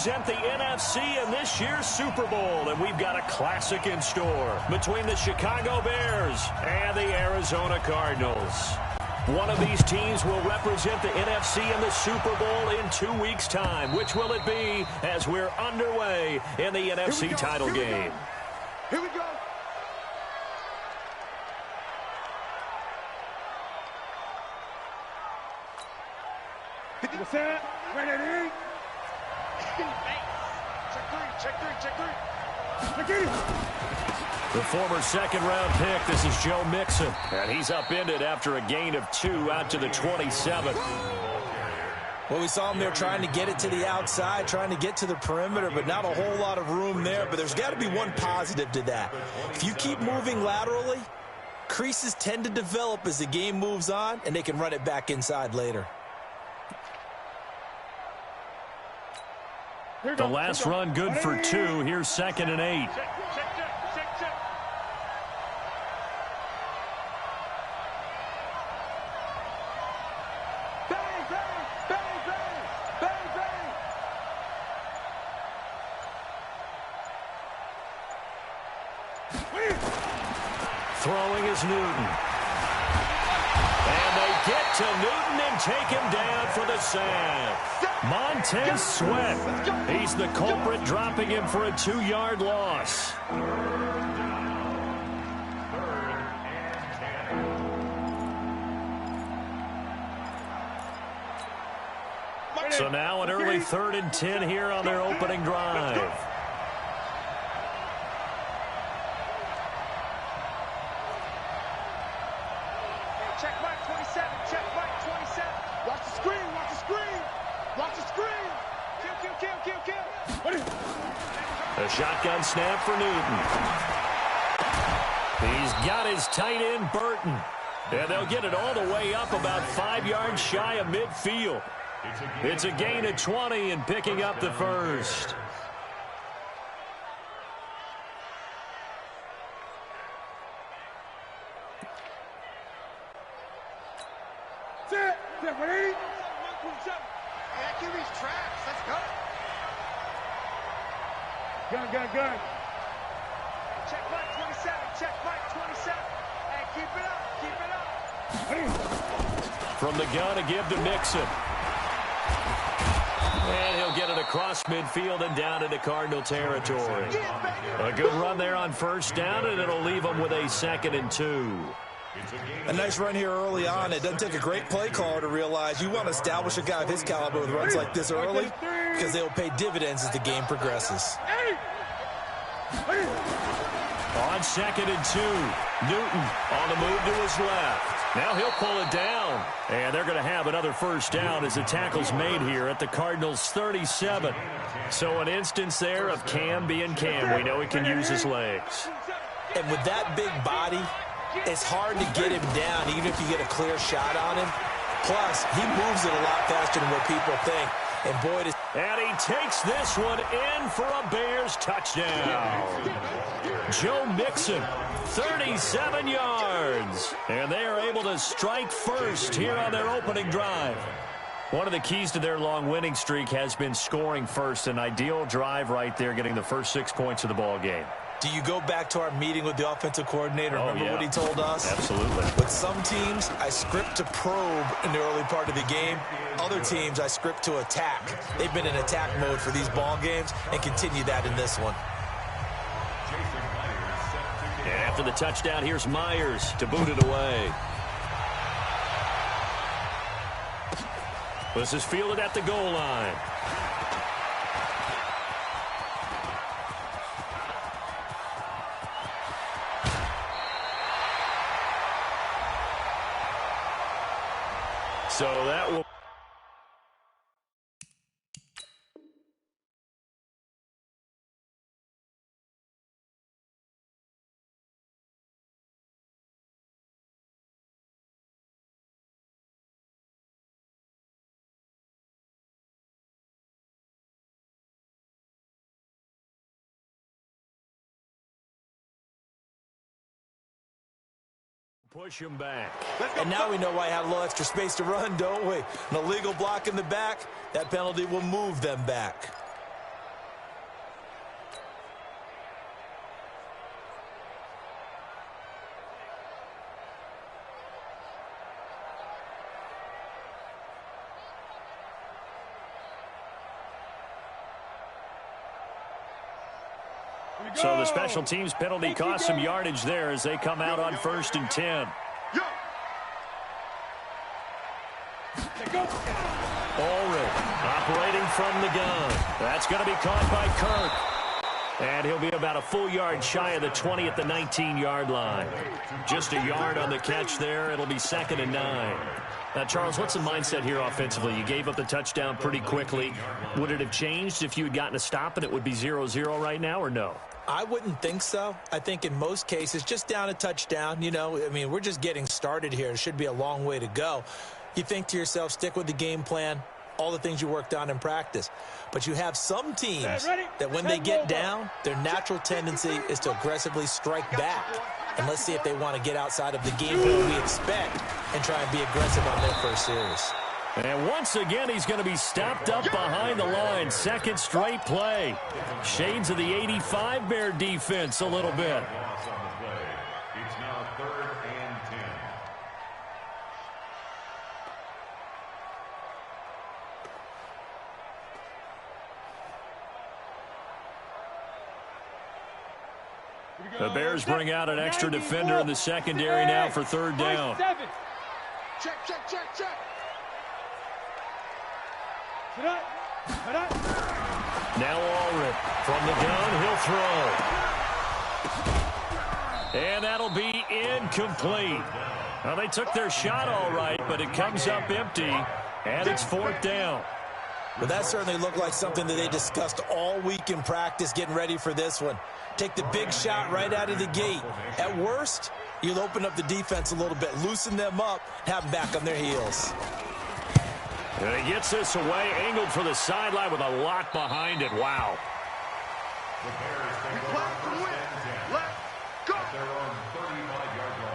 represent the NFC in this year's Super Bowl, and we've got a classic in store between the Chicago Bears and the Arizona Cardinals. One of these teams will represent the NFC in the Super Bowl in 2 weeks' time. Which will it be as we're underway in the NFC title game? Here we go. Set. Ready. Check three. The former second-round pick, this is Joe Mixon. And he's upended after a gain of 2 out to the 27. Well, we saw him there trying to get it to the outside, trying to get to the perimeter, but not a whole lot of room there. But there's got to be one positive to that. If you keep moving laterally, creases tend to develop as the game moves on, and they can run it back inside later. The last run good for 2. Here's 2nd and 8. Check. Bang. Throwing is Newton. And they get to Newton and take him down for the sack. Montez Sweat. He's the culprit, dropping him for a 2-yard loss. So now an early 3rd and 10 here on their opening drive. Check mark 27. Check mark 27. Watch the screen. Watch the screen. Kill. A shotgun snap for Newton. He's got his tight end, Burton. And they'll get it all the way up about 5 yards shy of midfield. It's a gain of 20 and picking up the first. Set. Ready? Give these tracks. Let's go. Gun. Check mark 27. Hey, keep it up. From the gun, a give to Mixon. And he'll get it across midfield and down into Cardinal territory. A good run there on 1st down, and it'll leave them with a 2nd and 2. A nice run here early on. It doesn't take a great play caller to realize you want to establish a guy of his caliber with runs like this early, because they'll pay dividends as the game progresses. On 2nd and 2, Newton on the move to his left. Now he'll pull it down. And they're going to have another 1st down as the tackle's made here at the Cardinals' 37. So an instance there of Cam being Cam. We know he can use his legs. And with that big body, it's hard to get him down even if you get a clear shot on him. Plus, he moves it a lot faster than what people think. And Boyd is... And he takes this one in for a Bears touchdown. Joe Mixon, 37 yards. And they are able to strike first here on their opening drive. One of the keys to their long winning streak has been scoring first. An ideal drive right there, getting the first 6 points of the ball game. Do you go back to our meeting with the offensive coordinator? Remember what he told us? Absolutely. With some teams, I script to probe in the early part of the game. Other teams, I script to attack. They've been in attack mode for these ball games and continue that in this one. And after the touchdown, here's Myers to boot it away. This is fielded at the goal line. So that will... Push him back. And now we know why I had a little extra space to run, don't we? An illegal block in the back, that penalty will move them back. So the special teams penalty cost some yardage there as they come out on 1st and 10. Ulrich operating from the gun. That's going to be caught by Kirk. And he'll be about a full yard shy of the 20 at the 19-yard line. Just a yard on the catch there. It'll be 2nd and 9. Now, Charles, what's the mindset here offensively? You gave up the touchdown pretty quickly. Would it have changed if you had gotten a stop and it would be 0-0 right now, or no? I wouldn't think so. I think in most cases, just down a touchdown, you know, I mean, we're just getting started here. It should be a long way to go. You think to yourself, stick with the game plan, all the things you worked on in practice. But you have some teams that when they get down, their natural tendency is to aggressively strike back. And let's see if they want to get outside of the game plan we expect and try and be aggressive on their first series. And once again, he's going to be stopped up behind the line. 2nd straight play. Shades of the 85 Bear defense a little bit. It's now 3rd and 10. The Bears bring out an extra defender in the secondary now for 3rd down. Check. Now Ulrich from the gun, he'll throw. And that'll be incomplete. Well, they took their shot all right, but it comes up empty, and it's 4th down. But that certainly looked like something that they discussed all week in practice, getting ready for this one. Take the big shot right out of the gate. At worst, you'll open up the defense a little bit, loosen them up, have them back on their heels. And he gets this away, angled for the sideline with a lot behind it. Wow. The Bears take over 1st and 10. Let's go. At their own 35-yard line.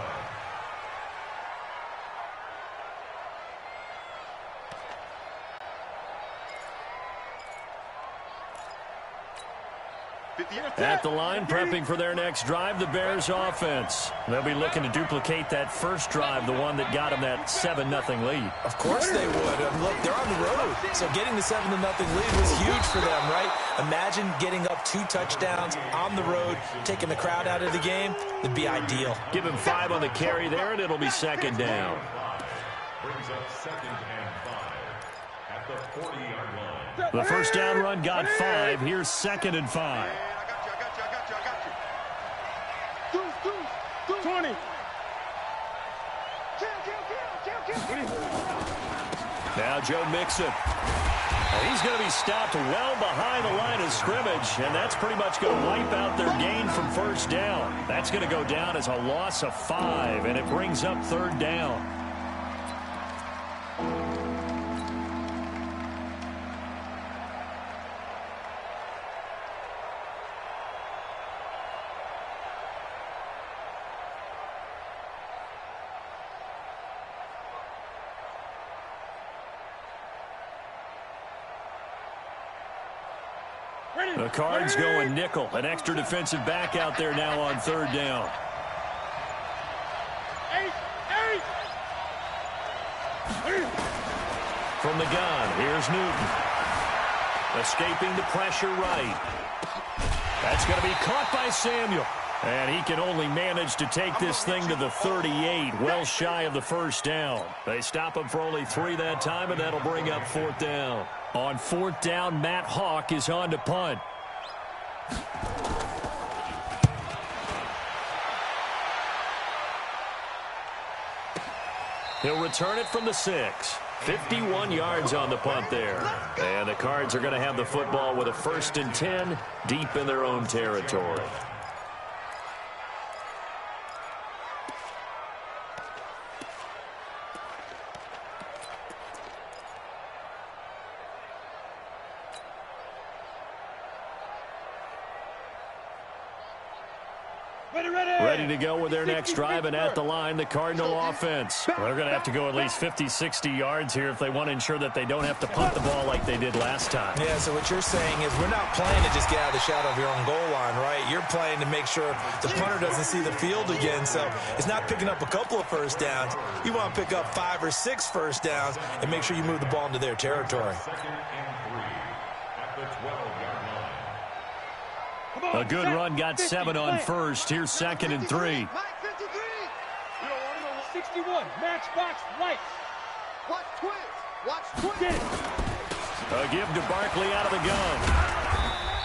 At the line, prepping for their next drive, the Bears offense. They'll be looking to duplicate that first drive, the one that got them that 7-0 lead. Of course they would. Look, they're on the road, so getting the 7-0 lead was huge for them, right? Imagine getting up 2 touchdowns on the road, taking the crowd out of the game. It'd be ideal. Give him 5 on the carry there, and it'll be 2nd down. Brings up 2nd and 5 at the 40-yard line. The first down run got 5. Here's 2nd and 5. I got you. 20. Kill. Now Joe Mixon. And he's going to be stopped well behind the line of scrimmage, and that's pretty much going to wipe out their gain from 1st down. That's going to go down as a loss of 5, and it brings up 3rd down. The Cards going nickel. An extra defensive back out there now on 3rd down. 8. From the gun, here's Newton. Escaping the pressure right. That's going to be caught by Samuel. And he can only manage to take this thing to the 38, well shy of the 1st down. They stop him for only 3 that time, and that'll bring up 4th down. On 4th down, Matt Hawk is on to punt. He'll return it from the 6. 51 yards on the punt there. And the Cards are going to have the football with a 1st and 10 deep in their own territory. Ready to go with their next drive, and at the line, the Cardinal offense. They're going to have to go at least 50, 60 yards here if they want to ensure that they don't have to punt the ball like they did last time. Yeah, so what you're saying is we're not playing to just get out of the shadow of your own goal line, right? You're playing to make sure the punter doesn't see the field again. So it's not picking up a couple of 1st downs. You want to pick up 5 or 6 1st downs and make sure you move the ball into their territory. 2nd and 3 at the 12-yard line. A good run got 7 on first. Here's 2nd and 3. 61, matchbox right. Watch twins. Watch twins. A give to Barkley out of the gun.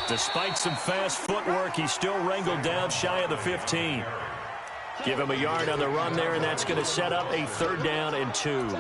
Despite some fast footwork, he's still wrangled down shy of the 15. Give him a yard on the run there, and that's going to set up a 3rd down and 2.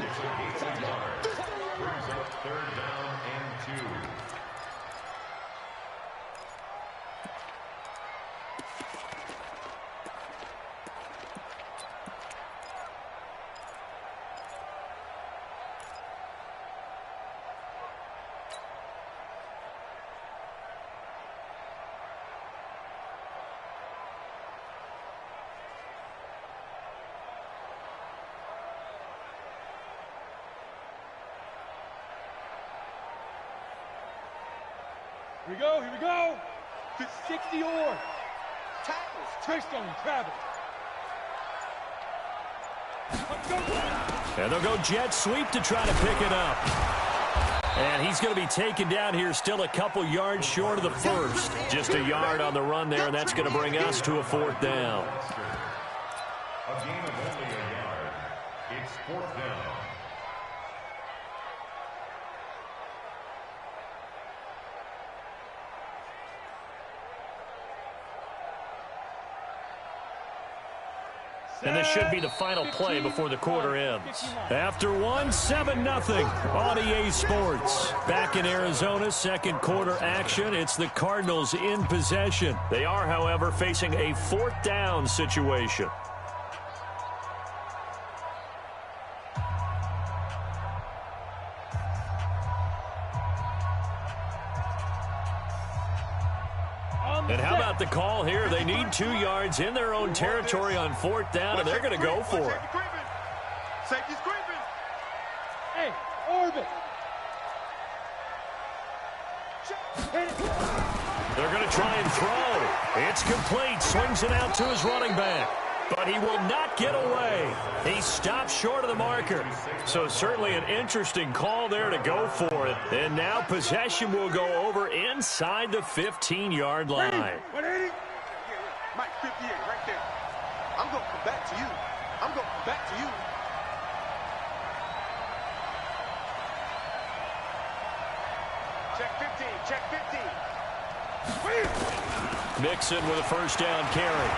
Here we go. 60 or. Tackles. Touchdown, Travis. And they'll go jet sweep to try to pick it up. And he's going to be taken down here, still a couple yards short of the first. Just a yard on the run there, and that's going to bring us to a 4th down. A gain of only a yard. It's 4th down. And this should be the final play before the quarter ends. After one, 7-0 on EA Sports. Back in Arizona, 2nd quarter action. It's the Cardinals in possession. They are, however, facing a 4th down situation. And how about the call here? They need 2 yards in their own territory on 4th down, and they're going to go for it. Safety's creeping. Hey, orbit. They're going to try and throw. It's complete. Swings it out to his running back. But he will not get away. He stops short of the marker. So certainly an interesting call there to go for it. And now possession will go over inside the 15-yard line. 180. Mike, 58, right there. I'm going to come back to you. I'm going to come back to you. Check 15. Check 15. Mixon with a 1st down carry.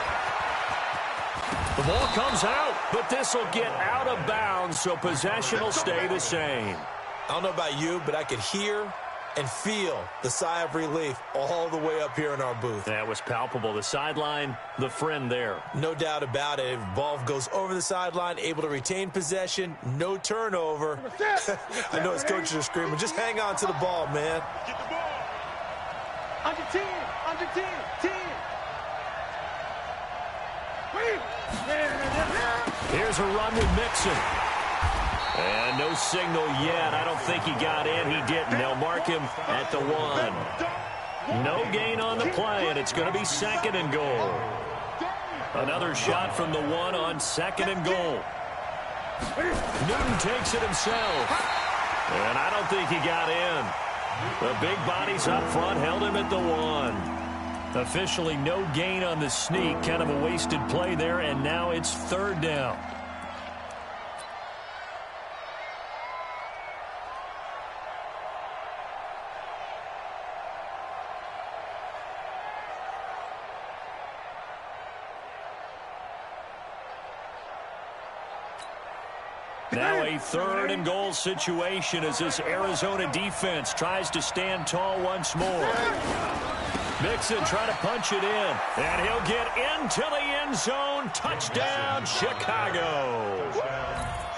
The ball comes out, but this will get out of bounds, so possession will stay the same. I don't know about you, but I could hear and feel the sigh of relief all the way up here in our booth. That was palpable. The sideline, the friend there. No doubt about it. Ball goes over the sideline, able to retain possession, no turnover. I know his coaches are screaming, just hang on to the ball, man. Get the ball. Under 10. Under 10. 10. Here's a run with Mixon. And no signal yet. I don't think he got in. He didn't. They'll mark him at the 1. No gain on the play, and it's going to be 2nd and goal. Another shot from the 1 on 2nd and goal. Newton takes it himself. And I don't think he got in. The big bodies up front held him at the 1. Officially no gain on the sneak. Kind of a wasted play there, and now it's 3rd down. Now a 3rd and goal situation as this Arizona defense tries to stand tall once more. Mixon trying to punch it in, and he'll get into the end zone. Touchdown, Chicago.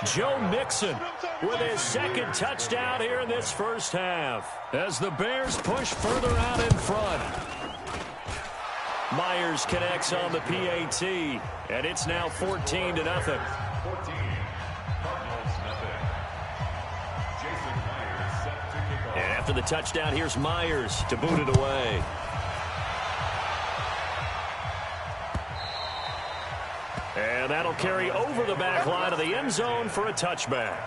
Joe Mixon with his 2nd touchdown here in this first half as the Bears push further out in front. Myers connects on the PAT, and it's now 14-0. 14. Cardinals, nothing. Jason Myers set to kick off. And after the touchdown, here's Myers to boot it away. And that'll carry over the back line of the end zone for a touchback.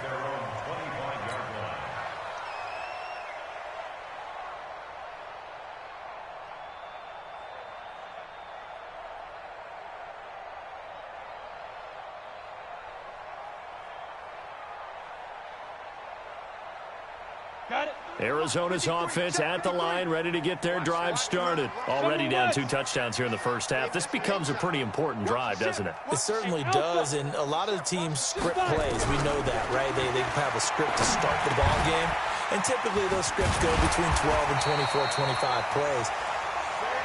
Arizona's offense at the line, ready to get their drive started. Already down 2 touchdowns here in the first half. This becomes a pretty important drive, doesn't it? It certainly does, and a lot of the teams script plays. We know that, right? They have a script to start the ball game, and typically those scripts go between 12 and 24, 25 plays.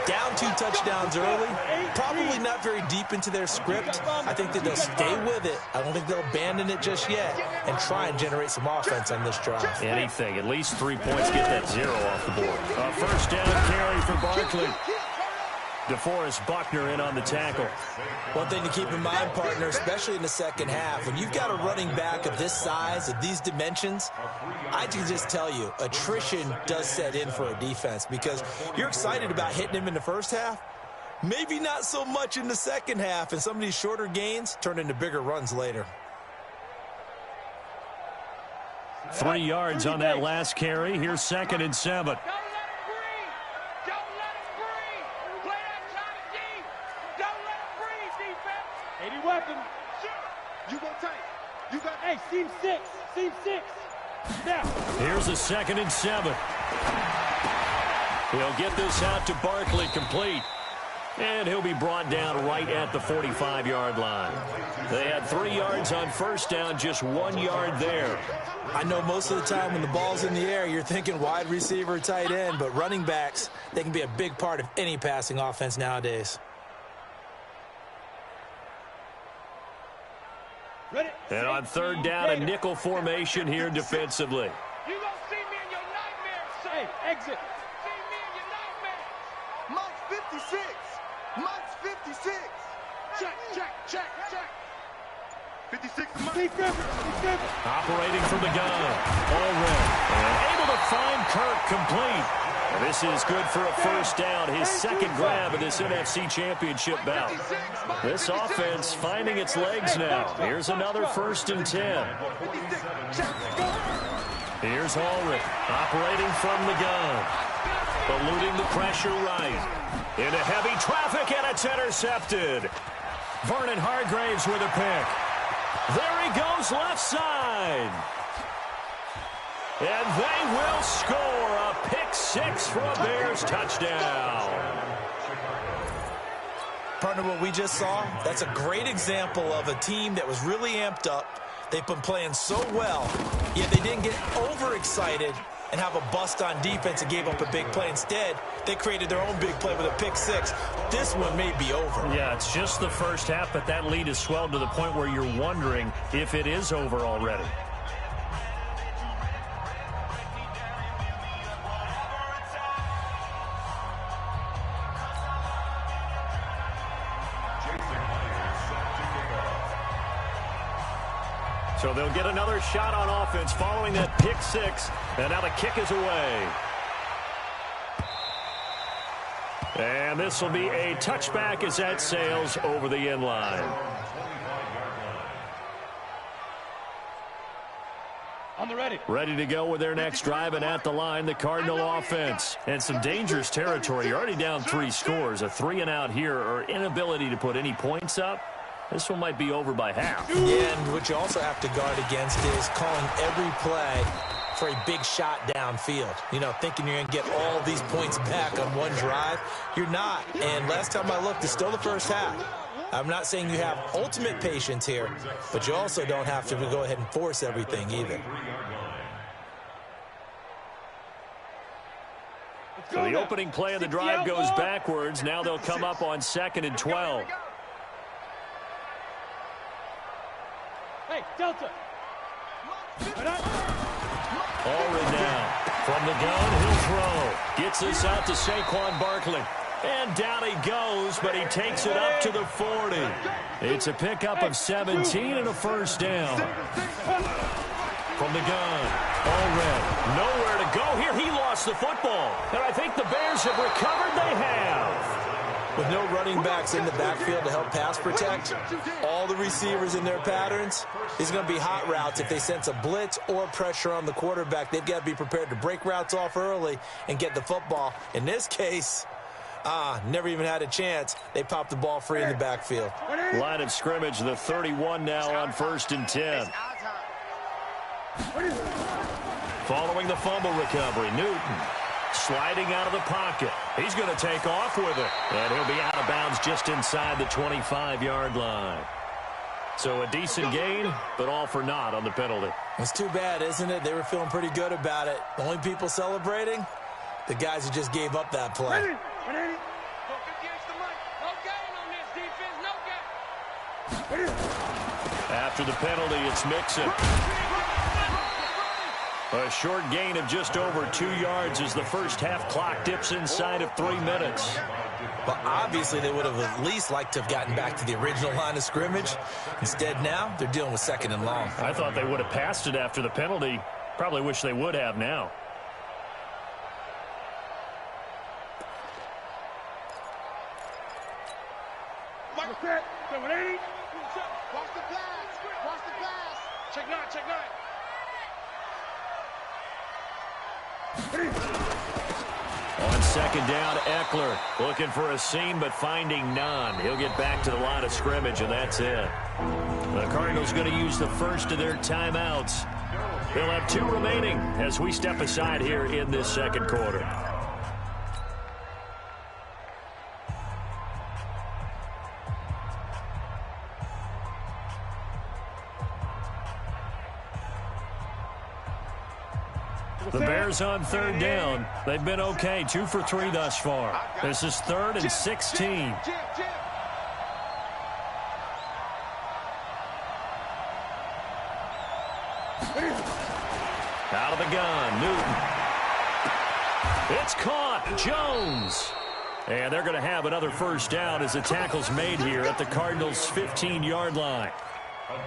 Down 2 touchdowns early, probably not very deep into their script. I think that they'll stay with it. I don't think they'll abandon it just yet and try and generate some offense on this drive. Anything, at least 3 points, get that 0 off the board. A first down carry for Barkley. DeForest Buckner in on the tackle. One thing to keep in mind, partner, especially in the second half, when you've got a running back of this size, of these dimensions, I can just tell you, attrition does set in for a defense because you're excited about hitting him in the first half, maybe not so much in the second half, and some of these shorter gains turn into bigger runs later. 3 yards on that last carry. Here's 2nd and 7. Seam 6. Now. Here's a 2nd and 7. He'll get this out to Barkley, complete. And he'll be brought down right at the 45-yard line. They had 3 yards on first down, just 1 yard there. I know most of the time when the ball's in the air, you're thinking wide receiver, tight end, but running backs, they can be a big part of any passing offense nowadays. And on 3rd down, a nickel formation here defensively. You gonna see me in your nightmares, son. Hey, exit. See me in your nightmares. Mike's 56. Mike's 56. Check. 56 to Mike. Operating from the gun. Allred. And able to find Kirk, complete. And this is good for a first down, his 2nd grab in this NFC Championship bout. This offense finding its legs now. Here's another 1st and 10. Here's Ulrich operating from the gun. Eluding the pressure right. Into heavy traffic, and it's intercepted. Vernon Hargraves with a pick. There he goes, left side. And they will score a pick 6 for a Bears touchdown. Partner, what we just saw, that's a great example of a team that was really amped up. They've been playing so well, yet they didn't get overexcited and have a bust on defense and gave up a big play. Instead, they created their own big play with a pick 6. This one may be over. Yeah, it's just the first half, but that lead has swelled to the point where you're wondering if it is over already. So they'll get another shot on offense following that pick 6. And now the kick is away. And this will be a touchback as that sails over the end line. On the ready. Ready to go with their next drive, and at the line, the Cardinal offense. And some dangerous territory. You're already down 3 scores. A 3-and-out here, or inability to put any points up. This one might be over by half. And what you also have to guard against is calling every play for a big shot downfield. You know, thinking you're going to get all these points back on one drive. You're not. And last time I looked, it's still the first half. I'm not saying you have ultimate patience here, but you also don't have to go ahead and force everything either. So the opening play of the drive goes backwards. Now they'll come up on 2nd and 12. Hey, Delta. Allred now. From the gun, he'll throw. Gets this out to Saquon Barkley. And down he goes, but he takes it up to the 40. It's a pickup of 17 and a first down. From the gun, Allred. Nowhere to go here. He lost the football. And I think the Bears have recovered. They have. With no running backs in the backfield to help pass protect, all the receivers in their patterns, these are going to be hot routes. If they sense a blitz or pressure on the quarterback, they've got to be prepared to break routes off early and get the football. In this case, never even had a chance. They popped the ball free in the backfield. Line of scrimmage, the 31 now on 1st and 10. Following the fumble recovery, Newton sliding out of the pocket. He's going to take off with it. And he'll be out of bounds just inside the 25-yard line. So a decent gain, but all for naught on the penalty. It's too bad, isn't it? They were feeling pretty good about it. The only people celebrating, the guys who just gave up that play. After the penalty, it's Mixon. A short gain of just over 2 yards as the first half clock dips inside of 3 minutes. Well, obviously, they would have at least liked to have gotten back to the original line of scrimmage. Instead, now, they're dealing with 2nd and long. I thought they would have passed it after the penalty. Probably wish they would have now. Watch the pass. Watch the pass. Check 9, check 9. On 2nd down, Eckler looking for a seam but finding none. He'll get back to the line of scrimmage, and that's it. The Cardinals going to use the first of their timeouts. They'll have 2 remaining as we step aside here in this second quarter. The Bears on 3rd down. They've been okay, 2 for 3 thus far. This is 3rd and 16. Out of the gun, Newton. It's caught, Jones. And they're going to have another first down as the tackle's made here at the Cardinals' 15-yard line.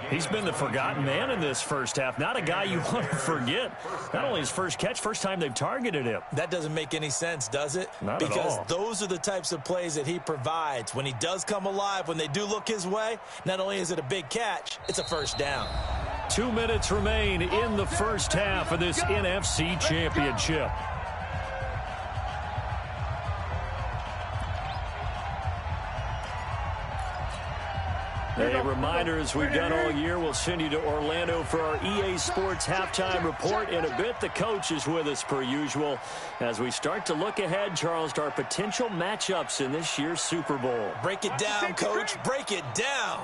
He's been the forgotten man in this first half. Not a guy you want to forget. Not only his first catch, first time they've targeted him. That doesn't make any sense, does it? Not at all. Because those are the types of plays that he provides. When he does come alive, when they do look his way, not only is it a big catch, it's a first down. 2 minutes remain in the first half of this NFC Championship. A reminder, as we've done all year, we'll send you to Orlando for our EA Sports halftime report in a bit. The coach is with us per usual as we start to look ahead, Charles, to our potential matchups in this year's Super Bowl. Break it down, Coach. Break it down.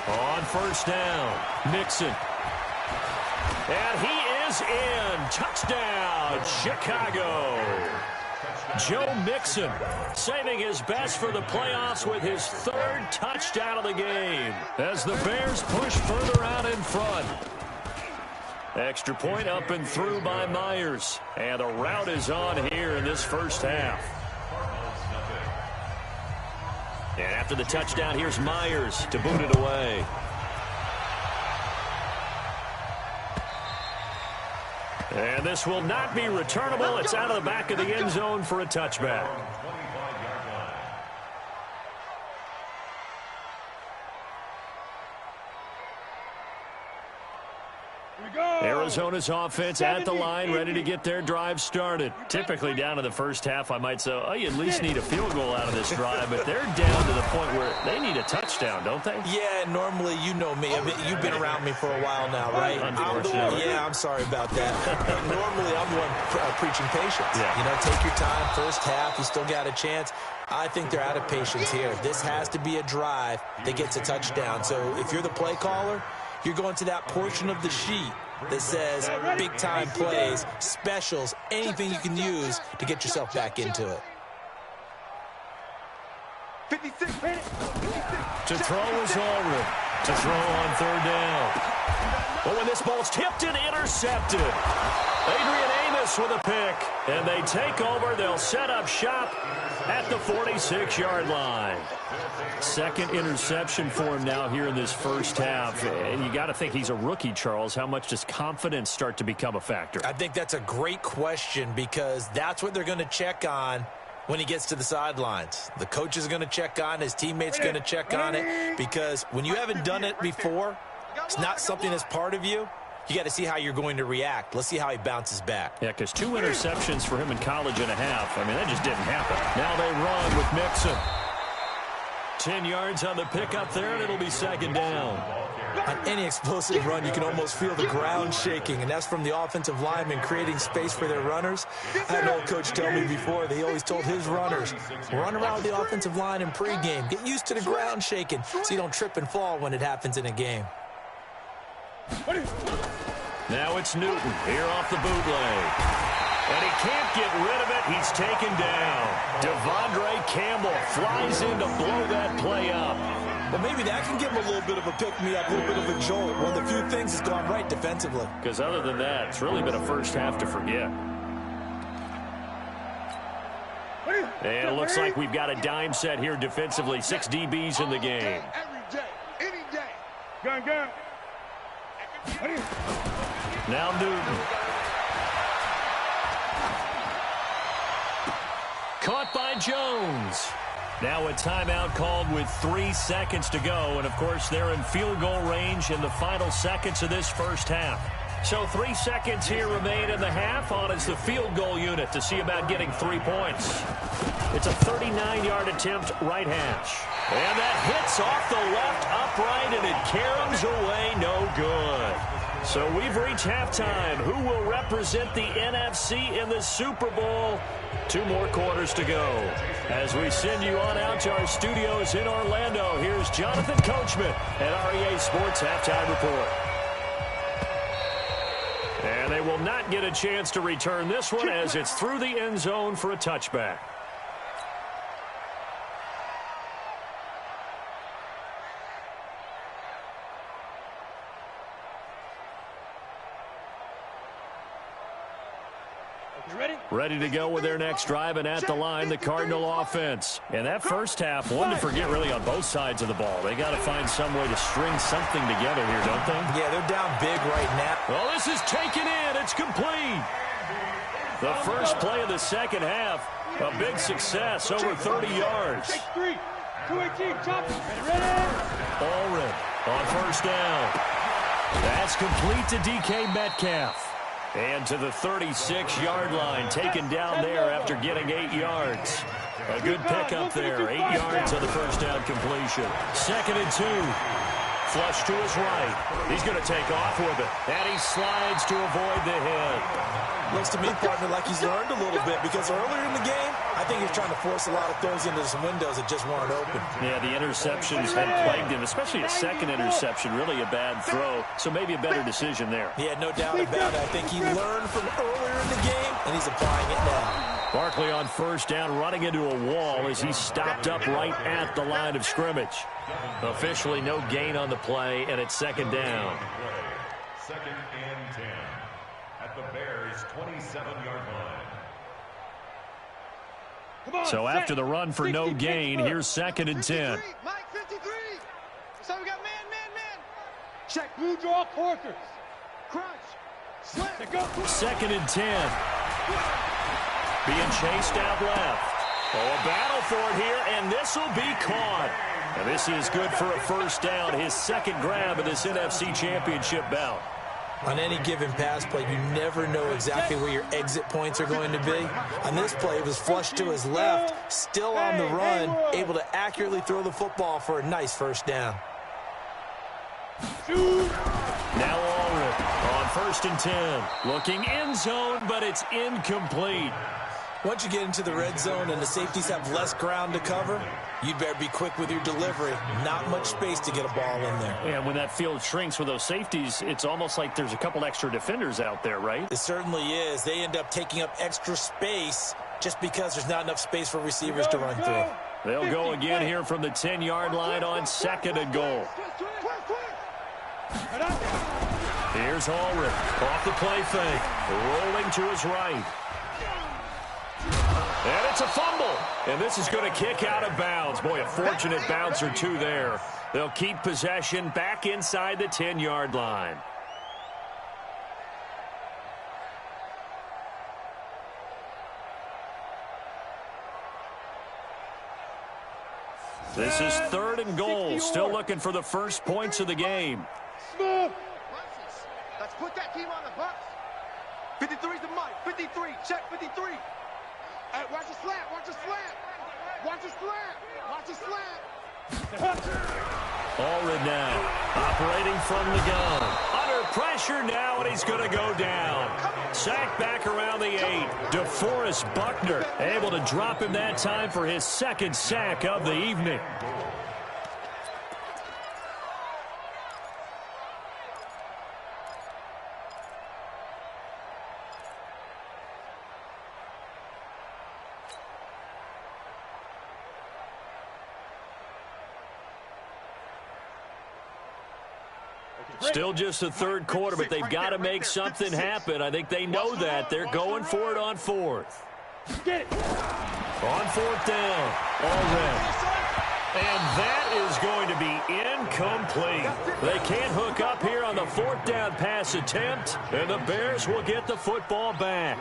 On first down, Mixon. And he is in. Touchdown, Chicago. Joe Mixon saving his best for the playoffs with his 3rd touchdown of the game as the Bears push further out in front. Extra point up and through by Myers. And the route is on here in this first half. And after the touchdown, here's Myers to boot it away. And this will not be returnable. It's out of the back of the end zone for a touchback. Arizona's offense at the line, ready to get their drive started. Typically down in the first half, I might say, oh, you at least need a field goal out of this drive, but they're down to the point where they need a touchdown, don't they? Yeah, normally, you know me. I mean, you've been around me for a while now, right? Unfortunately. I'm sorry about that. Normally, I'm the one preaching patience. Yeah. You know, take your time. First half, you still got a chance. I think they're out of patience here. This has to be a drive that gets a touchdown. So if you're the play caller, you're going to that portion of the sheet that says big-time plays, specials, anything you can use to get yourself back into it. 56. To throw is Ulrich. To throw on 3rd down. But when this ball's tipped and intercepted, Adrian Amos with a pick. And they take over. They'll set up shop at the 46-yard line. 2nd interception for him now here in this first half. And you got to think he's a rookie, Charles. How much does confidence start to become a factor? I think that's a great question because that's what they're going to check on when he gets to the sidelines. The coach is going to check on, his teammates going to check on it, because when you haven't done it before, it's not something that's part of you. You got to see how you're going to react. Let's see how he bounces back. Yeah, because 2 interceptions for him in college and a half. I mean, that just didn't happen. Now they run with Mixon. 10 yards on the pickup there, and it'll be 2nd down. On any explosive run, you can almost feel the ground shaking, and that's from the offensive linemen creating space for their runners. I had an old coach tell me before that he always told his runners, run around with the offensive line in pregame. Get used to the ground shaking so you don't trip and fall when it happens in a game. Now it's Newton here off the bootleg. And he can't get rid of it. He's taken down. Devondre Campbell flies in to blow that play up. But maybe that can give him a little bit of a pick-me-up, a little bit of a jolt. One of the few things that's gone right defensively. Because other than that, it's really been a first half to forget. And it looks like we've got a dime set here defensively. 6 DBs in the game. Every day, any day. Gun. Now Newton. Caught by Jones. Now a timeout called with 3 seconds to go. And, of course, they're in field goal range in the final seconds of this first half. So 3 seconds here remain in the half. On is the field goal unit to see about getting 3 points. It's a 39-yard attempt right hash. And that hits off the left upright, and it caroms away no good. So we've reached halftime. Who will represent the NFC in the Super Bowl? 2 more quarters to go. As we send you on out to our studios in Orlando, here's Jonathan Coachman at REA Sports Halftime Report. And they will not get a chance to return this one as it's through the end zone for a touchback. Ready to go with their next drive, and at the line, the Cardinal offense. And that first half, one to forget really on both sides of the ball. They got to find some way to string something together here, don't they? Yeah, they're down big right now. Well, this is taken in. It's complete. The first play of the second half, a big success, over 30 yards. Take 3. 218, chop. Ready. Allred on first down. That's complete to DK Metcalf. And to the 36-yard line, taken down there after getting 8 yards. A good pickup there, 8 yards on the first down completion. 2nd and 2. Flush to his right. He's going to take off with it. And he slides to avoid the hit. Looks to me, partner, like he's learned a little bit, because earlier in the game, I think he was trying to force a lot of throws into some windows that just weren't open. Yeah, the interceptions had plagued him, especially a second interception, really a bad throw. So maybe a better decision there. Yeah, no doubt about it. I think he learned from earlier in the game, and he's applying it now. Barkley on first down, running into a wall as he stopped up right at the line of scrimmage. Officially no gain on the play, and it's 2nd down. 2nd and 10 at the Bears' 27-yard line. So after the run for no gain, here's 2nd and 10. Mike, 53. So we got man. Check blue draw quarters. Crunch. Slam. 2nd and 10. Being chased out left. Oh, a battle for it here, and this will be caught. And this is good for a first down, his 2nd grab of this NFC Championship bout. On any given pass play, you never know exactly where your exit points are going to be. On this play, it was flushed to his left, still on the run, able to accurately throw the football for a nice first down. Now Allred on 1st and 10. Looking end zone, but it's incomplete. Once you get into the red zone and the safeties have less ground to cover, you'd better be quick with your delivery. Not much space to get a ball in there. And when that field shrinks with those safeties, it's almost like there's a couple extra defenders out there, right? It certainly is. They end up taking up extra space just because there's not enough space for receivers to run through. They'll go again here from the 10-yard line on 2nd and goal. Here's Allred off the play fake, rolling to his right. And it's a fumble. And this is going to kick out of bounds. Boy, a fortunate bounce or two there. They'll keep possession back inside the 10-yard line. This is 3rd and goal. Still looking for the first points of the game. Let's put that team on the bus. 53's the Mike. 53. Check 53. Hey, watch the slap. Watch the slap. Watch the slap. Watch the slap. Allred now, operating from the gun. Under pressure now, and he's going to go down. Sacked back around the 8. DeForest Buckner able to drop him that time for his second sack of the evening. Still just the third quarter, but they've got to make something happen. I think they know that. They're going for it on fourth. On fourth down, Allred. And that is going to be incomplete. They can't hook up here on the fourth down pass attempt, and the Bears will get the football back.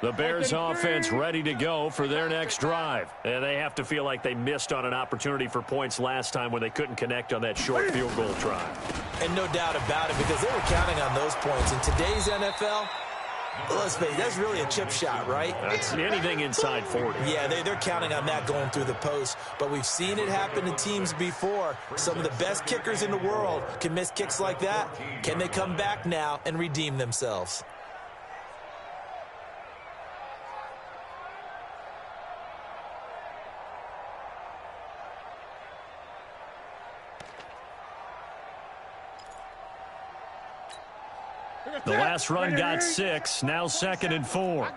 The Bears offense ready to go for their next drive. And they have to feel like they missed on an opportunity for points last time when they couldn't connect on that short field goal try. And no doubt about it, because they were counting on those points. In today's NFL, let's face it, that's really a chip shot, right? That's anything inside 40. Yeah, they're counting on that going through the post. But we've seen it happen to teams before. Some of the best kickers in the world can miss kicks like that. Can they come back now and redeem themselves? The last run got 6, now 2nd and 4.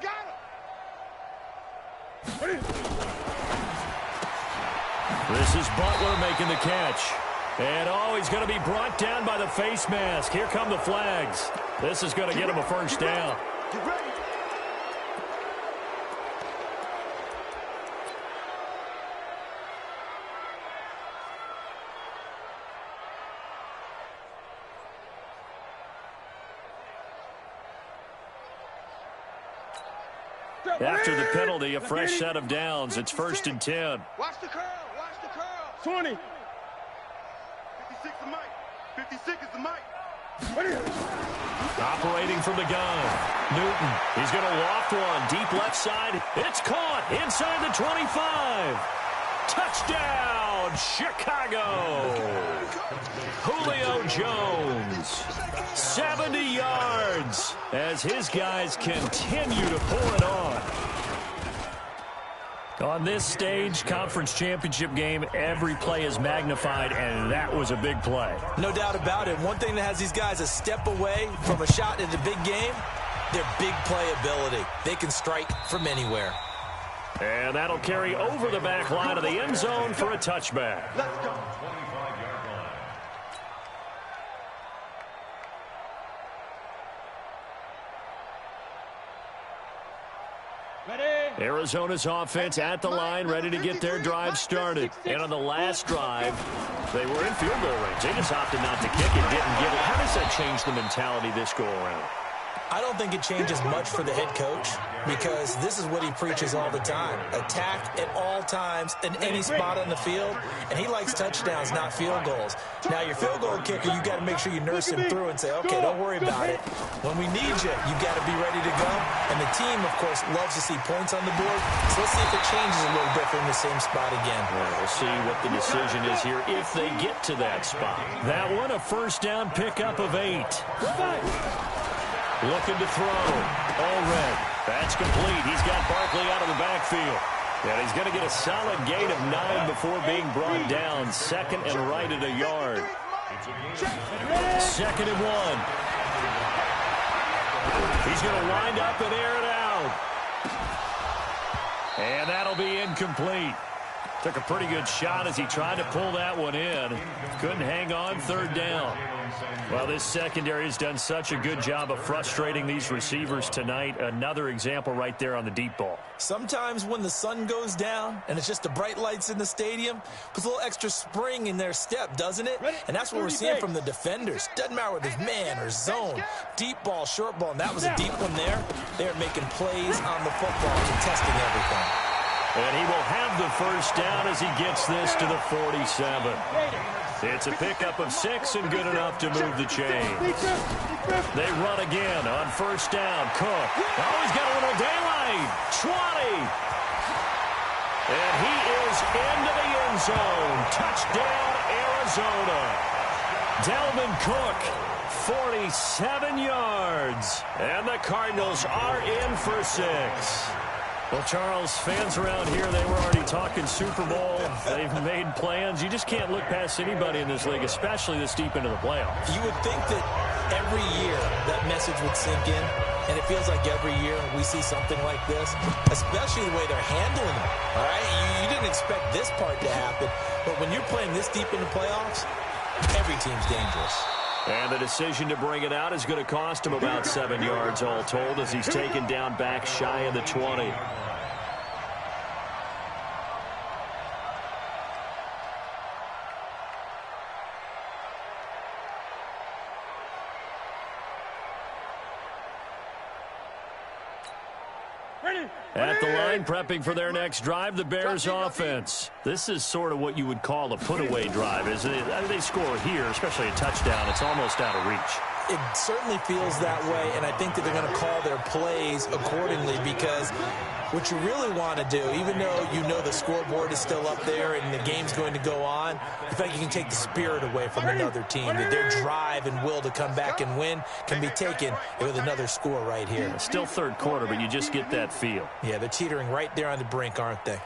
This is Butler making the catch. And, he's going to be brought down by the face mask. Here come the flags. This is going to get him a first down. After the penalty, a fresh set of downs. It's 1st and 10. Watch the curl. Watch the curl. 20. 56 is Mike. 56 is the Mike. Operating from the gun. Newton. He's going to loft one. Deep left side. It's caught inside the 25. Touchdown, Chicago. Julio Jones. 70 yards as his guys continue to pull it on. On this stage, conference championship game, every play is magnified, and that was a big play. No doubt about it. One thing that has these guys a step away from a shot in the big game, their big play ability. They can strike from anywhere. And that'll carry over the back line of the end zone for a touchback. Let's go. Arizona's offense at the line, ready to get their drive started. And on the last drive, they were in field goal range. They just opted not to kick it, didn't get it. How does that change the mentality this go-around? I don't think it changes much for the head coach because this is what he preaches all the time. Attack at all times in any spot on the field, and he likes touchdowns, not field goals. Now, your field goal kicker, you got to make sure you nurse him through and say, okay, don't worry about it. When we need you, you got to be ready to go. And the team, of course, loves to see points on the board, so let's see if it changes a little bit from the same spot again. Well, we'll see what the decision is here if they get to that spot. That one, a first down pickup of 8. Looking to throw. Allred. That's complete. He's got Barkley out of the backfield. And he's going to get a solid gain of 9 before being brought down. 2nd and right at a yard. 2nd and 1. He's going to wind up and air it out. And that'll be incomplete. Took a pretty good shot as he tried to pull that one in. Couldn't hang on, 3rd down. Well, this secondary has done such a good job of frustrating these receivers tonight. Another example right there on the deep ball. Sometimes when the sun goes down and it's just the bright lights in the stadium, puts a little extra spring in their step, doesn't it? And that's what we're seeing from the defenders. Doesn't matter whether it's man or zone. Deep ball, short ball, and that was a deep one there. They're making plays on the football, contesting everything. And he will have the first down as he gets this to the 47. It's a pickup of 6 and good enough to move the chains. They run again on first down. Cook. Oh, he's got a little daylight. 20. And he is into the end zone. Touchdown, Arizona. Dalvin Cook, 47 yards. And the Cardinals are in for 6. Well, Charles, fans around here, they were already talking Super Bowl. They've made plans. You just can't look past anybody in this league, especially this deep into the playoffs. You would think that every year that message would sink in, and it feels like every year we see something like this, especially the way they're handling it. All right, you didn't expect this part to happen, but when you're playing this deep in the playoffs, every team's dangerous. And the decision to bring it out is going to cost him about 7 yards all told as he's taken down back shy of the 20. At the line, prepping for their next drive, the Bears offense. This is sort of what you would call a put-away drive, isn't it? They score here, especially a touchdown. It's almost out of reach. It certainly feels that way, and I think that they're going to call their plays accordingly because what you really want to do, even though you know the scoreboard is still up there and the game's going to go on, I think you can take the spirit away from another team, that their drive and will to come back and win can be taken with another score right here. It's still third quarter, but you just get that feel. Yeah, they're teetering right there on the brink, aren't they?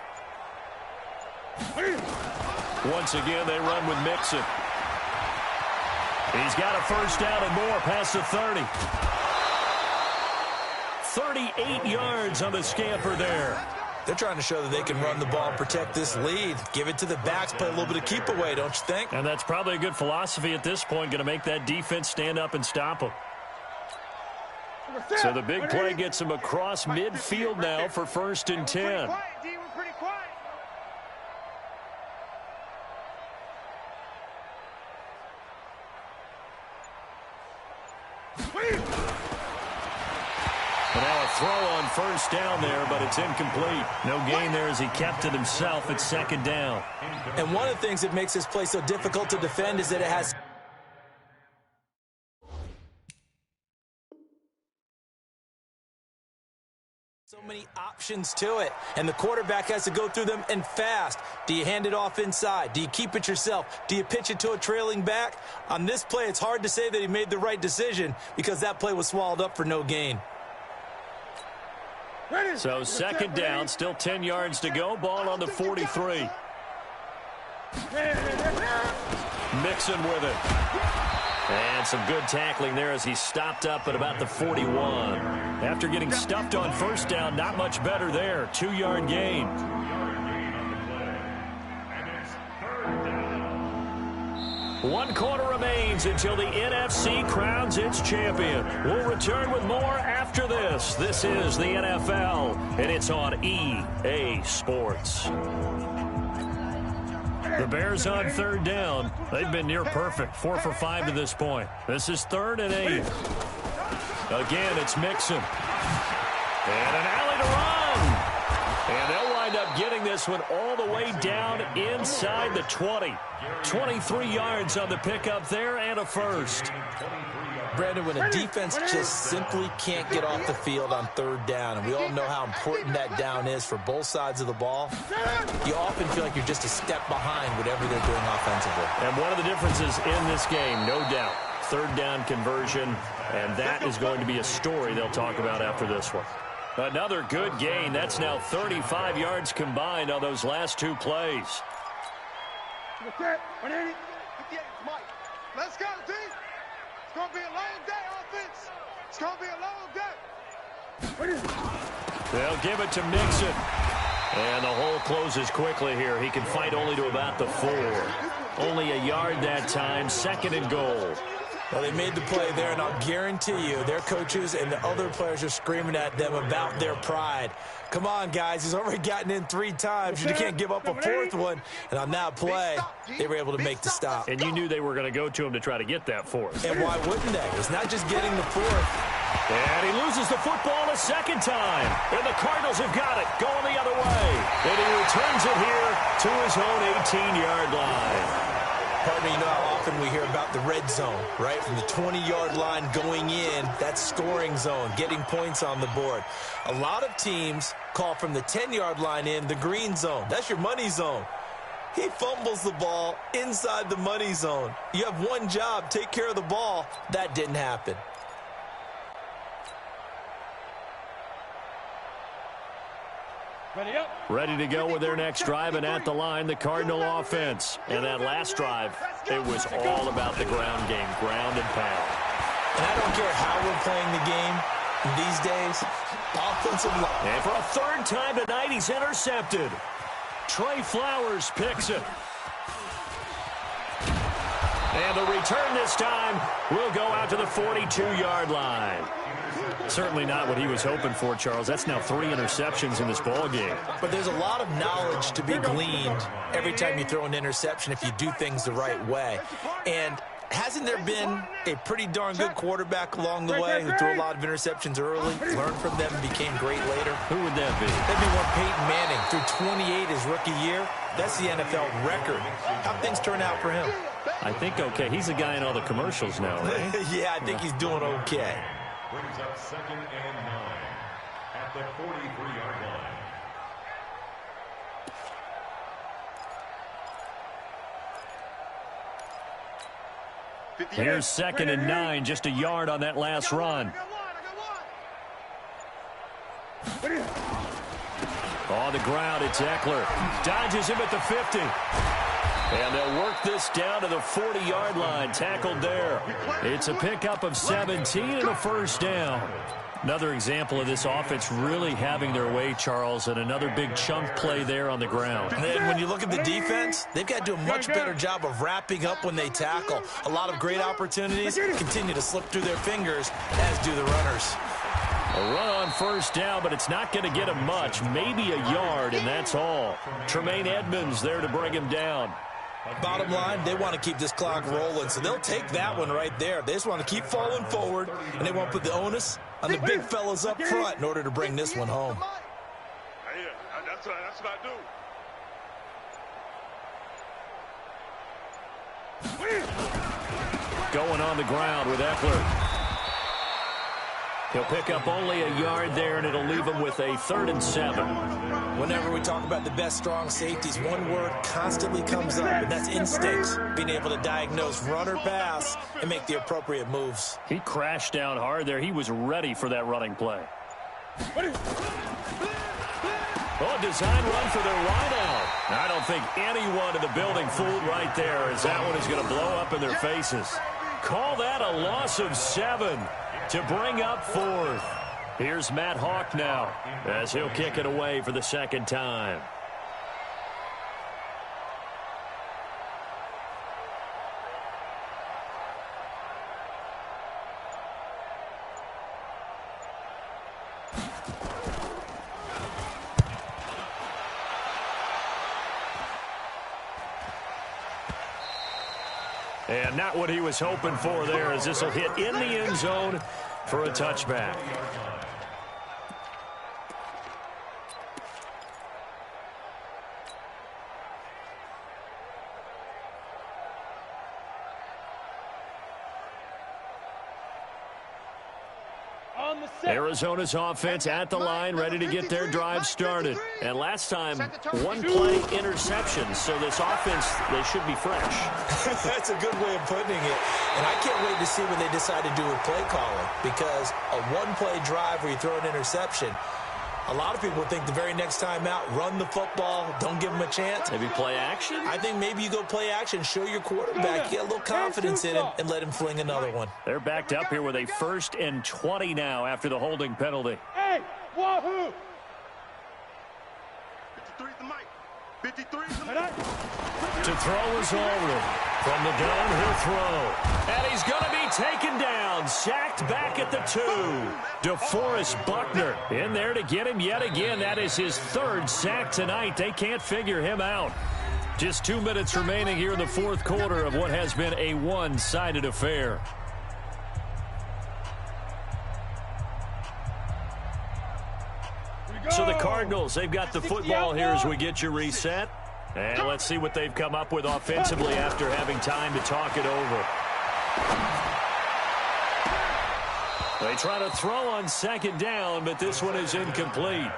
Once again, they run with Mixon. He's got a first down and more past the 30. 38 yards on the scamper there. They're trying to show that they can run the ball and protect this lead. Give it to the backs, play a little bit of keep away, don't you think? And that's probably a good philosophy at this point, going to make that defense stand up and stop them. So the big play gets him across midfield now for 1st and 10. Now a throw on first down there, but it's incomplete. No gain there as he kept it himself at 2nd down. And one of the things that makes this play so difficult to defend is that it has so many options to it, and the quarterback has to go through them and fast. Do you hand it off inside? Do you keep it yourself? Do you pitch it to a trailing back? On this play, it's hard to say that he made the right decision because that play was swallowed up for no gain. So 2nd down, still 10 yards to go. Ball on the 43. Mixon with it. And some good tackling there as he stopped up at about the 41. After getting stuffed on first down, not much better there. 2-yard gain. 1 quarter remains until the NFC crowns its champion. We'll return with more after this. This is the NFL, and it's on EA Sports. The Bears on 3rd down. They've been near perfect, 4 for 5 to this point. This is 3rd and 8. Again, it's Mixon. And an alley to run. And they'll wind up getting this one all the way down inside the 20. 23 yards on the pickup there and a first. Brandon, when a defense just simply can't get off the field on 3rd down, and we all know how important that down is for both sides of the ball, you often feel like you're just a step behind whatever they're doing offensively. And one of the differences in this game, no doubt, 3rd down conversion, and that is going to be a story they'll talk about after this one. Another good gain. That's now 35 yards combined on those last 2 plays. Let's go, team. It's going to be a long day, offense. It's going to be a long day. They'll give it to Mixon. And the hole closes quickly here. He can fight only to about the 4. Only a yard that time. 2nd and goal. Well, they made the play there, and I'll guarantee you their coaches and the other players are screaming at them about their pride. Come on, guys. He's already gotten in 3 times. You can't give up a 4th one. And on that play, they were able to make the stop. And you knew they were going to go to him to try to get that 4th. And why wouldn't they? It's not just getting the 4th. And he loses the football a second time. And the Cardinals have got it, going the other way. And he returns it here to his own 18-yard line. Partner, you know how often we hear about the red zone, right? From the 20-yard line going in, that's scoring zone, getting points on the board. A lot of teams call from the 10-yard line in the green zone. That's your money zone. He fumbles the ball inside the money zone. You have one job, take care of the ball. That didn't happen. Ready to go with their next drive, and at the line, the Cardinal offense. And that last drive, it was all about the ground game, ground and pound. And I don't care how we're playing the game these days, offensive line. And for a third time tonight, he's intercepted. Trey Flowers picks it. And the return this time will go out to the 42-yard line. Certainly not what he was hoping for, Charles. That's now 3 interceptions in this ball game. But there's a lot of knowledge to be gleaned every time you throw an interception if you do things the right way. And hasn't there been a pretty darn good quarterback along the way who threw a lot of interceptions early, learned from them, and became great later? Who would that be? That'd be one Peyton Manning. Threw 28 his rookie year. That's the NFL record. How'd things turn out for him? I think okay. He's a guy in all the commercials now, right? Yeah, I think he's doing okay. Brings up 2nd and 9 at the 43-yard line. Here's 2nd and 9, just a yard on that last run. On the ground, it's Eckler. Dodges him at the 50. And they'll work this down to the 40-yard line, tackled there. It's a pickup of 17 and a first down. Another example of this offense really having their way, Charles, and another big chunk play there on the ground. And then when you look at the defense, they've got to do a much better job of wrapping up when they tackle. A lot of great opportunities continue to slip through their fingers, as do the runners. A run on first down, but it's not going to get him much. Maybe a yard, and that's all. Tremaine Edmonds there to bring him down. Bottom line, they want to keep this clock rolling, so they'll take that one right there. They just want to keep falling forward, and they want to put the onus on the big fellas up front in order to bring this one home. Yeah, that's what I do. Going on the ground with Eckler. He'll pick up only a yard there, and it'll leave him with a 3rd and 7. Whenever we talk about the best strong safeties, one word constantly comes up, and that's instincts. Being able to diagnose run or pass and make the appropriate moves. He crashed down hard there. He was ready for that running play. Oh, design run for their wideout. I don't think anyone in the building fooled right there, as that one is going to blow up in their faces. Call that a loss of 7 to bring up 4th. Here's Matt Hawk now as he'll kick it away for the 2nd time. And not what he was hoping for there, as this will hit in the end zone for a touchback. Arizona's offense at the line, ready to get their drive started. And last time, one play interception, so this offense, they should be fresh. That's a good way of putting it. And I can't wait to see what they decide to do with play calling, because a one-play drive where you throw an interception, a lot of people think the very next time out, run the football, don't give them a chance. Maybe play action? I think maybe you go play action, show your quarterback, get a little confidence in him, and let him fling another one. They're backed up here with a 1st and 20 now after the holding penalty. Hey, wahoo! 53's the mic. 53's the mic. To throw is Allred. From the gun, he'll throw. And he's going to be taken down. Sacked back at the 2. DeForest Buckner in there to get him yet again. That is his 3rd sack tonight. They can't figure him out. Just 2 minutes remaining here in the 4th quarter of what has been a one-sided affair. So the Cardinals, they've got the football here as we get you reset. And let's see what they've come up with offensively after having time to talk it over. They try to throw on second down, but this one is incomplete.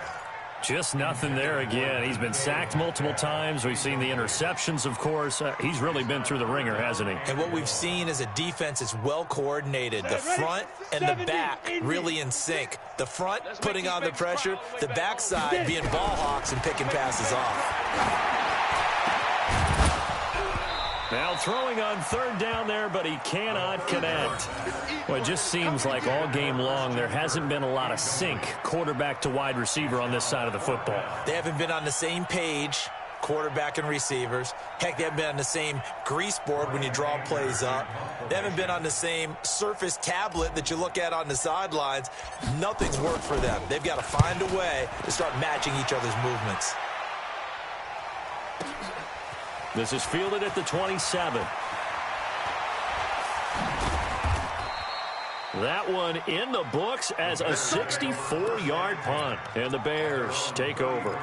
Just nothing there again. He's been sacked multiple times. We've seen the interceptions, of course. He's really been through the ringer, hasn't he? And what we've seen is a defense that's well coordinated. The front and the back really in sync. The front putting on the pressure, the backside being ball hawks and picking passes off. Now throwing on third down there, but he cannot connect. Well, it just seems like all game long there hasn't been a lot of sync quarterback to wide receiver on this side of the football. They haven't been on the same page, quarterback and receivers. Heck, they haven't been on the same grease board when you draw plays up. They haven't been on the same Surface tablet that you look at on the sidelines. Nothing's worked for them. They've got to find a way to start matching each other's movements. This is fielded at the 27. That one in the books as a 64-yard punt. And the Bears take over.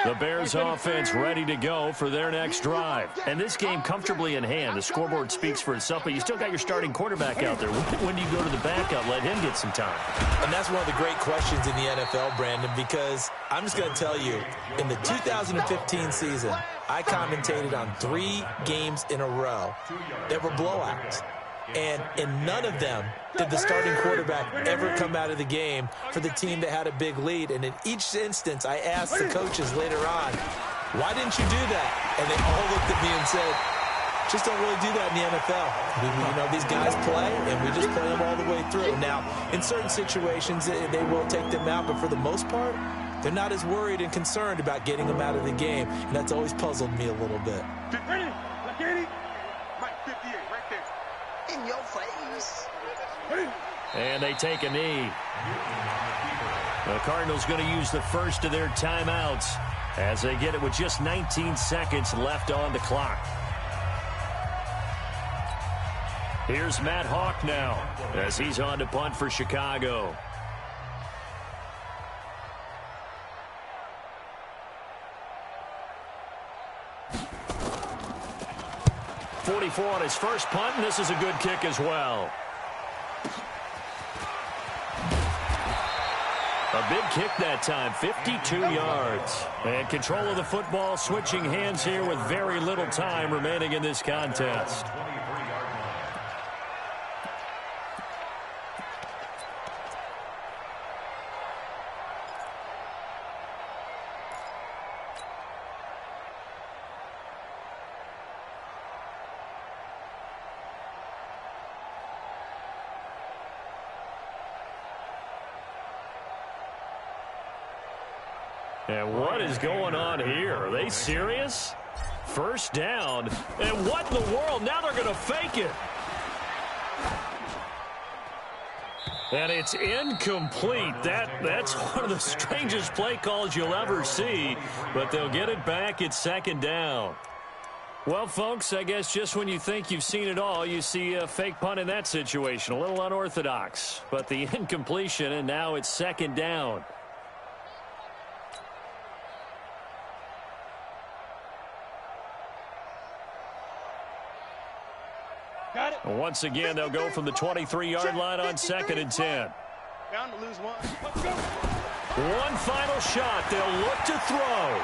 The Bears offense ready to go for their next drive. And this game comfortably in hand. The scoreboard speaks for itself, but you still got your starting quarterback out there. When do you go to the backup, let him get some time? And that's one of the great questions in the NFL, Brandon, because I'm just going to tell you, in the 2015 season, I commentated on 3 games in a row that were blowouts. And in none of them did the starting quarterback ever come out of the game for the team that had a big lead. And in each instance, I asked the coaches later on, why didn't you do that? And they all looked at me and said, just don't really do that in the NFL. You know, these guys play, and we just play them all the way through. Now, in certain situations, they will take them out, but for the most part, they're not as worried and concerned about getting them out of the game. And that's always puzzled me a little bit. In your face. And they take a knee. The Cardinals going to use the first of their timeouts as they get it with just 19 seconds left on the clock. Here's Matt Hawk now as he's on to punt for Chicago. On his first punt, and this is a good kick as well. A big kick that time, 52 yards. And control of the football, switching hands here with very little time remaining in this contest. And what is going on here? Are they serious? First down. And what in the world? Now they're going to fake it. And it's incomplete. That's one of the strangest play calls you'll ever see. But they'll get it back at second down. Well, folks, I guess just when you think you've seen it all, you see a fake punt in that situation. A little unorthodox. But the incompletion, and now it's second down. Once again, they'll go from the 23-yard line on 2nd and 10. Bound to lose one. One final shot. They'll look to throw.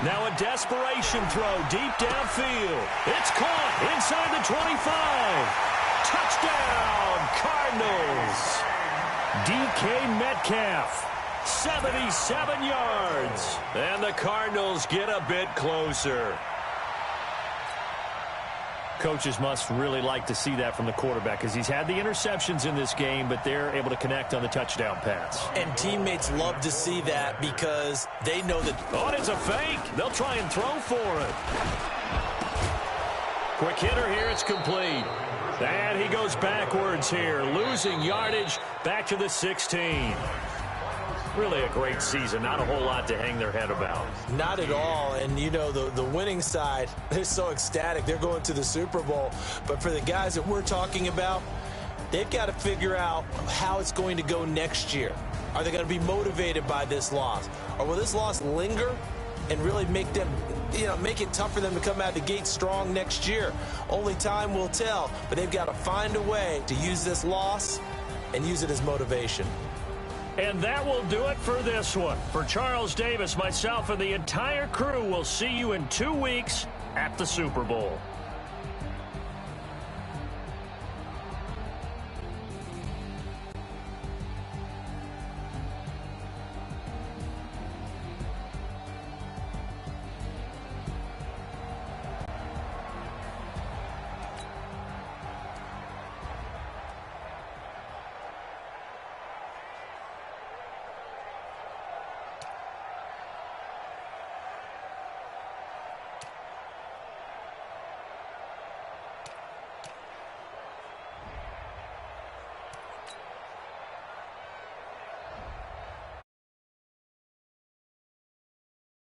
Now a desperation throw deep downfield. It's caught inside the 25. Touchdown, Cardinals. DK Metcalf, 77 yards. And the Cardinals get a bit closer. Coaches must really like to see that from the quarterback because he's had the interceptions in this game, but they're able to connect on the touchdown pass. And teammates love to see that because they know that... Oh, it's a fake. They'll try and throw for it. Quick hitter here. It's complete. And he goes backwards here, losing yardage back to the 16. Really a great season. Not a whole lot to hang their head about. Not at all. And, you know, the winning side, they're so ecstatic. They're going to the Super Bowl. But for the guys that we're talking about, they've got to figure out how it's going to go next year. Are they going to be motivated by this loss? Or will this loss linger and really make them, make it tough for them to come out of the gate strong next year? Only time will tell, but they've got to find a way to use this loss and use it as motivation. And that will do it for this one. For Charles Davis, myself, and the entire crew, we'll see you in 2 weeks at the Super Bowl.